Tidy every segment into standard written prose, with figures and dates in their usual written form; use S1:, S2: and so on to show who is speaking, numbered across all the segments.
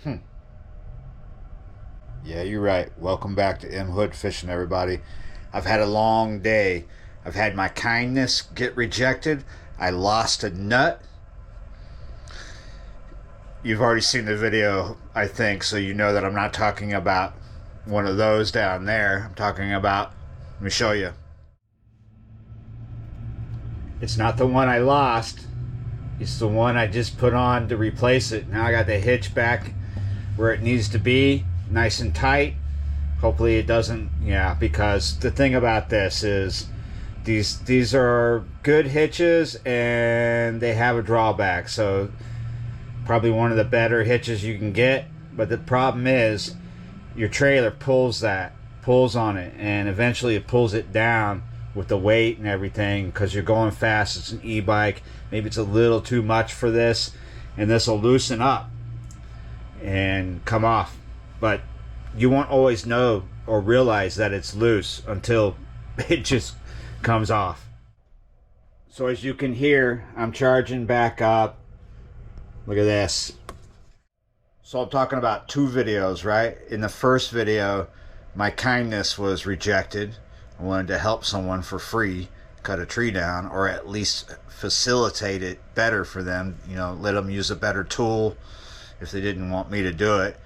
S1: Yeah, you're right. Welcome back to M Hood Fishing, everybody. I've had a long day. I've had my kindness get rejected. I lost a nut. You've already seen the video, I think, so you know that I'm not talking about one of those down there. I'm talking about, let me show you. It's not the one I lost. It's the one I just put on to replace it. Now I got the hitch back where it needs to be, nice and tight. Hopefully it doesn't, because the thing about this is these are good hitches and they have a drawback. So probably one of the better hitches you can get, but the problem is your trailer pulls on it, and eventually it pulls it down with the weight and everything because you're going fast. It's an e-bike. Maybe it's a little too much for this, and this will loosen up and come off. But you won't always know or realize that it's loose until it just comes off. So as you can hear, I'm charging back up. Look at this. So I'm talking about two videos, right? In the first video, my kindness was rejected. I wanted to help someone for free cut a tree down, or at least facilitate it better for them, let them use a better tool if they didn't want me to do it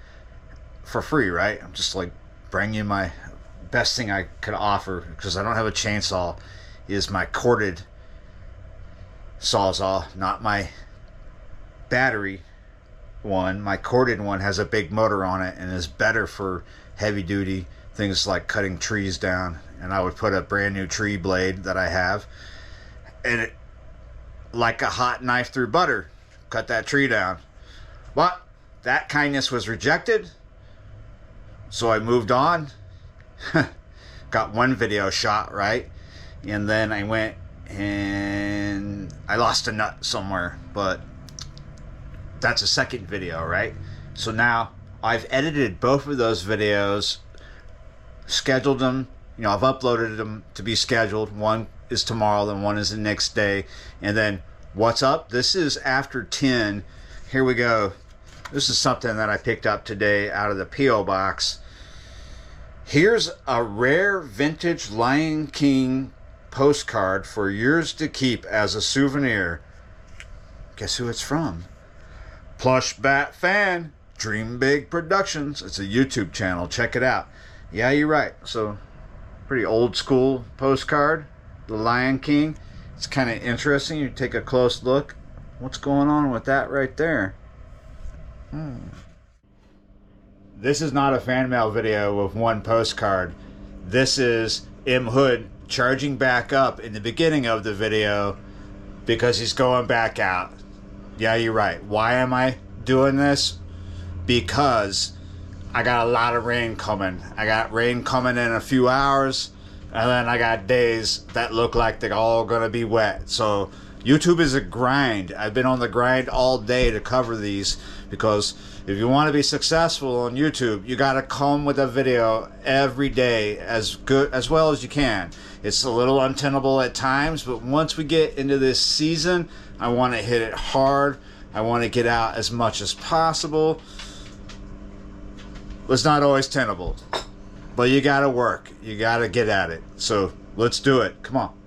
S1: for free, right? I'm just like bringing you my best thing I could offer, because I don't have a chainsaw, is my corded sawzall, not my battery one. My corded one has a big motor on it and is better for heavy duty things like cutting trees down. And I would put a brand new tree blade that I have, and it, like a hot knife through butter, cut that tree down. But that kindness was rejected, so I moved on. Got one video shot, right? And then I went and I lost a nut somewhere, but that's a second video, right? So now I've edited both of those videos, scheduled them. I've uploaded them to be scheduled. One is tomorrow, then one is the next day. And then what's up? This is after 10. Here we go. This is something that I picked up today out of the P.O. box. Here's a rare vintage Lion King postcard for yours to keep as a souvenir. Guess who it's from? Plush Bat Fan, Dream Big Productions. It's a YouTube channel. Check it out. Yeah, you're right. So, pretty old school postcard. The Lion King. It's kind of interesting. You take a close look. What's going on with that right there? This is not a fan mail video of one postcard. This is M Hood charging back up in the beginning of the video because he's going back out. Yeah, you're right. Why am I doing this? Because I got a lot of rain coming. I got rain coming in a few hours, and then I got days that look like they're all gonna be wet. So YouTube is a grind. I've been on the grind all day to cover these, because if you want to be successful on YouTube, you got to come with a video every day as well as you can. It's a little untenable at times, but once we get into this season, I want to hit it hard. I want to get out as much as possible. It's not always tenable, but you got to work. You got to get at it. So let's do it. Come on.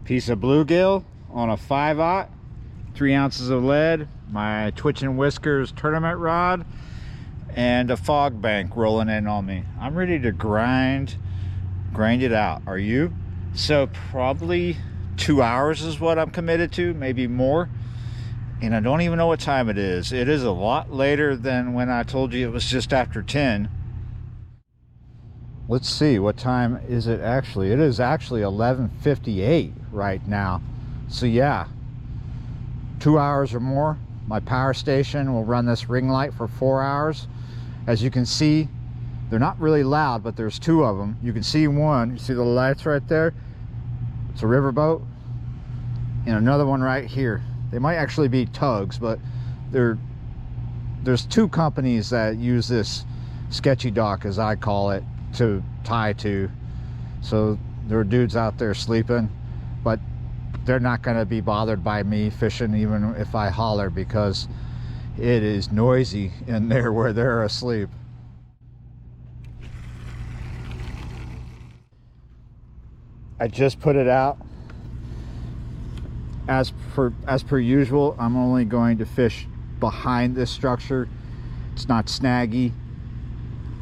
S1: Piece of bluegill on a 5/0, 3 ounces of lead, my Twitching Whiskers tournament rod, and a fog bank rolling in on me. I'm ready to grind it out. Are you? So probably 2 hours is what I'm committed to, maybe more. And I don't even know what time it is. It is a lot later than when I told you it was just after 10. Let's see, what time is it actually? It is actually 11:58 right now. So yeah, 2 hours or more. My power station will run this ring light for 4 hours. As you can see, they're not really loud, but there's two of them. You can see one. You see the lights right there? It's a riverboat. And another one right here. They might actually be tugs, but there's two companies that use this sketchy dock, as I call it, to tie to. So there are dudes out there sleeping, but they're not going to be bothered by me fishing even if I holler, because It is noisy in there where they're asleep. I just put it out. As per usual, I'm only going to fish behind this structure. It's not snaggy.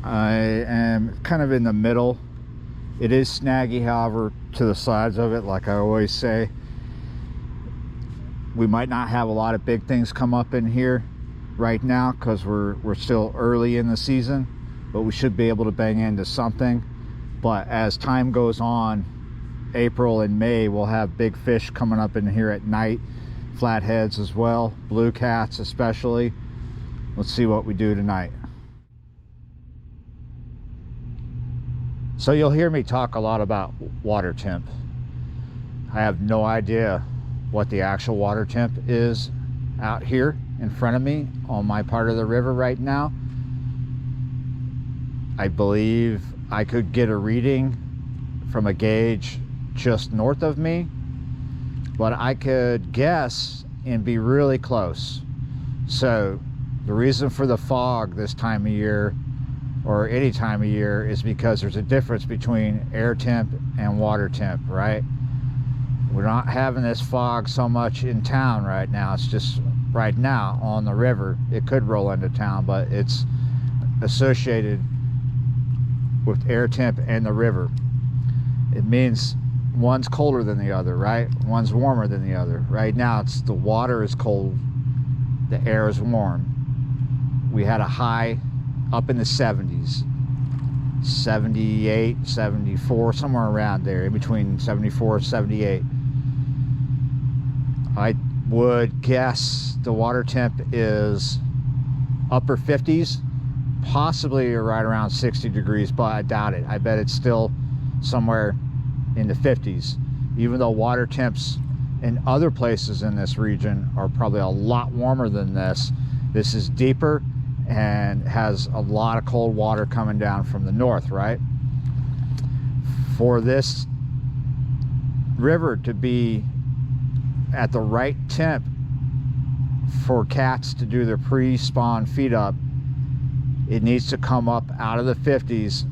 S1: I am kind of in the middle. It is snaggy, however, to the sides of it, like I always say. We might not have a lot of big things come up in here right now because we're still early in the season, but we should be able to bang into something. But as time goes on, April and May, we'll have big fish coming up in here at night, flatheads as well, blue cats especially. Let's see what we do tonight. So you'll hear me talk a lot about water temp. I have no idea what the actual water temp is out here in front of me on my part of the river right now. I believe I could get a reading from a gauge just north of me, but I could guess and be really close. So the reason for the fog this time of year, or any time of year, is because there's a difference between air temp and water temp, right? We're not having this fog so much in town right now. It's just right now on the river. It could roll into town, but it's associated with air temp and the river. It means one's colder than the other, right? One's warmer than the other. Right now, it's the water is cold, the air is warm. We had a high up in the 70s, 78, 74, somewhere around there, in between 74 and 78. I would guess the water temp is upper 50s, possibly right around 60 degrees, but I doubt it. I bet it's still somewhere in the 50s, even though water temps in other places in this region are probably a lot warmer than this. This is deeper and has a lot of cold water coming down from the north, right? For this river to be at the right temp for cats to do their pre-spawn feed up, it needs to come up out of the 50s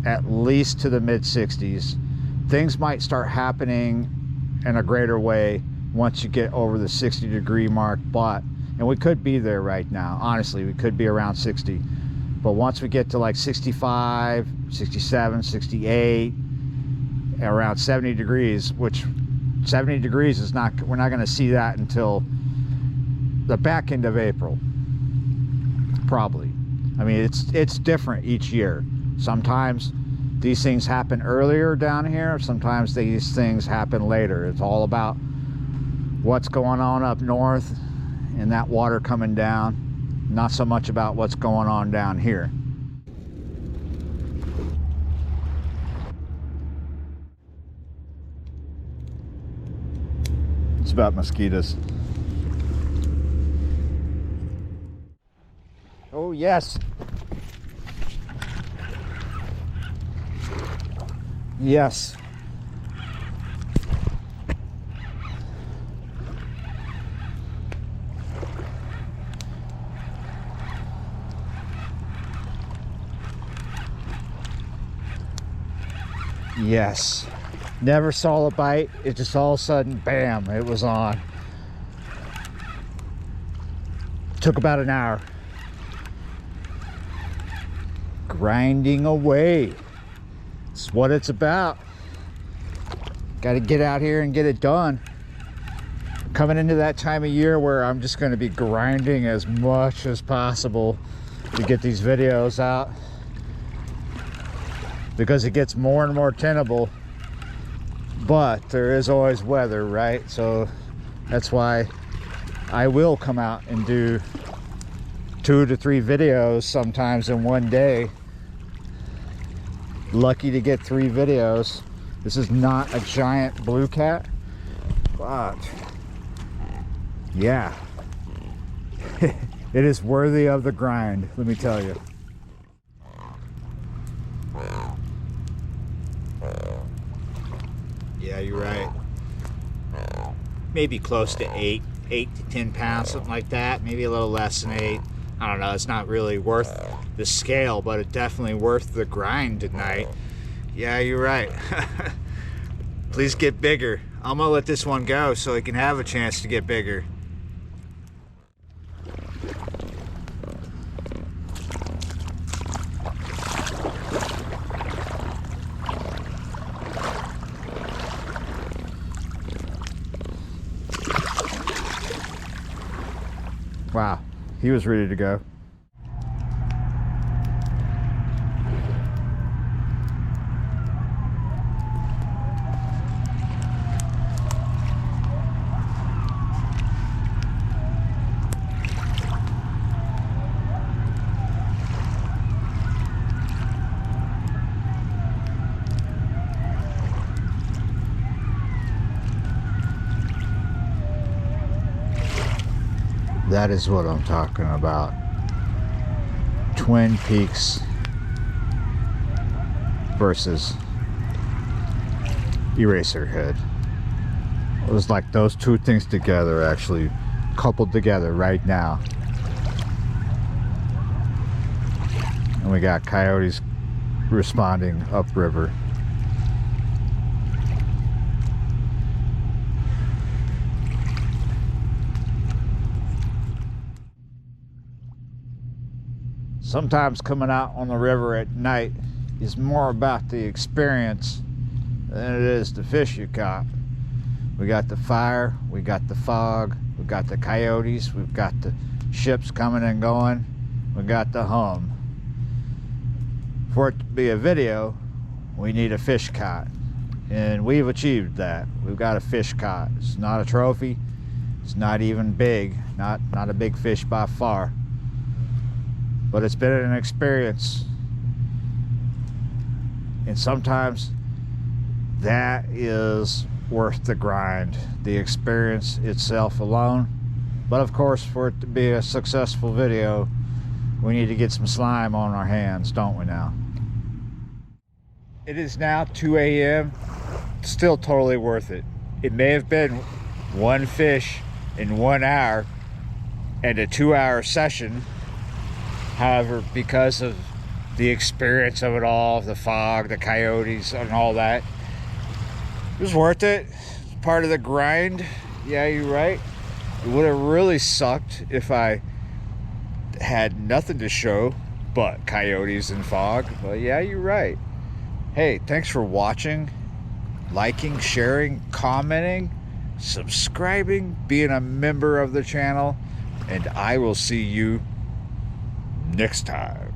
S1: at least to the mid 60s. Things might start happening in a greater way once you get over the 60 degree mark, and we could be there right now. Honestly, we could be around 60, but once we get to like 65, 67, 68, around 70 degrees, which 70 degrees is not, we're not going to see that until the back end of April, probably. I mean, it's different each year. Sometimes these things happen earlier down here, sometimes these things happen later. It's all about what's going on up north and that water coming down, not so much about what's going on down here. It's about mosquitoes. Oh yes. Yes. Yes. Never saw a bite. It just all of a sudden, bam, it was on. Took about an hour. Grinding away. It's what it's about. Got to get out here and get it done. Coming into that time of year where I'm just going to be grinding as much as possible to get these videos out, because it gets more and more tenable, but there is always weather, right? So that's why I will come out and do 2 to 3 videos sometimes in one day. Lucky to get 3 videos. This is not a giant blue cat, but yeah, it is worthy of the grind, let me tell you. Yeah, you're right. Maybe close to 8. 8 to 10 pounds, something like that, maybe a little less than 8. I don't know, it's not really worth the scale, but it's definitely worth the grind tonight. Yeah, you're right. Please get bigger. I'm gonna let this one go so it can have a chance to get bigger. Wow, he was ready to go. That is what I'm talking about. Twin Peaks versus Eraserhead. It was like those two things together, actually coupled together right now. And we got coyotes responding upriver. Sometimes coming out on the river at night is more about the experience than it is the fish you caught. We got the fire, we got the fog, we got the coyotes, we've got the ships coming and going, we got the hum. For it to be a video, we need a fish caught, and we've achieved that. We've got a fish caught. It's not a trophy, it's not even big, not a big fish by far. But it's been an experience, and sometimes that is worth the grind, the experience itself alone. But of course, for it to be a successful video, we need to get some slime on our hands, don't we now? It is now 2 a.m. Still totally worth it. It may have been one fish in 1 hour and a 2-hour session. However, because of the experience of it all, the fog, the coyotes, and all that, it was worth it. It's part of the grind. Yeah, you're right. It would have really sucked if I had nothing to show but coyotes and fog. But yeah, you're right. Hey, thanks for watching, liking, sharing, commenting, subscribing, being a member of the channel, and I will see you next time.